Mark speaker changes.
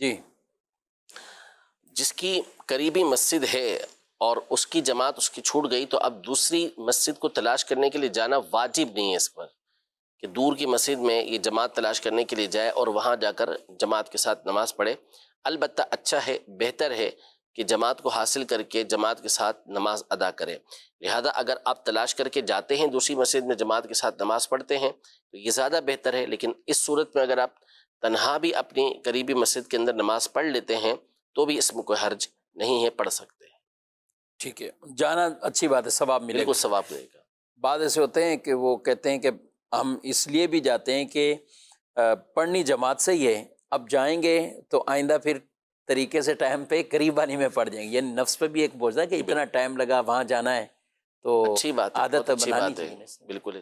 Speaker 1: جی،
Speaker 2: جس کی قریبی مسجد ہے اور اس کی جماعت اس کی چھوٹ گئی تو اب دوسری مسجد کو تلاش کرنے کے لیے جانا واجب نہیں ہے اس پر کہ دور کی مسجد میں یہ جماعت تلاش کرنے کے لیے جائے اور وہاں جا کر جماعت کے ساتھ نماز پڑھے۔ البتہ اچھا ہے، بہتر ہے کہ جماعت کو حاصل کر کے جماعت کے ساتھ نماز ادا کریں۔ لہذا اگر آپ تلاش کر کے جاتے ہیں دوسری مسجد میں جماعت کے ساتھ نماز پڑھتے ہیں تو یہ زیادہ بہتر ہے، لیکن اس صورت میں اگر آپ تنہا بھی اپنی قریبی مسجد کے اندر نماز پڑھ لیتے ہیں تو بھی اس میں کوئی حرج نہیں ہے، پڑھ سکتے ہیں۔
Speaker 1: ٹھیک ہے، جانا اچھی بات ہے، ثواب ملے گا،
Speaker 2: بالکل ثواب ملے گا۔
Speaker 1: بعض ایسے ہوتے ہیں کہ وہ کہتے ہیں کہ ہم اس لیے بھی جاتے ہیں کہ پڑھنی جماعت سے ہی ہے، اب جائیں گے تو آئندہ پھر طریقے سے ٹائم پہ قریبانی میں پڑھ جائیں گے، یعنی نفس پہ بھی ایک بوجھ ہے کہ اتنا ٹائم لگا وہاں جانا ہے، تو
Speaker 2: اچھی بات ہے،
Speaker 1: عادت
Speaker 2: بہت اچھی
Speaker 1: بنانی
Speaker 2: بات ہے،
Speaker 1: چاہیے۔
Speaker 2: بالکل۔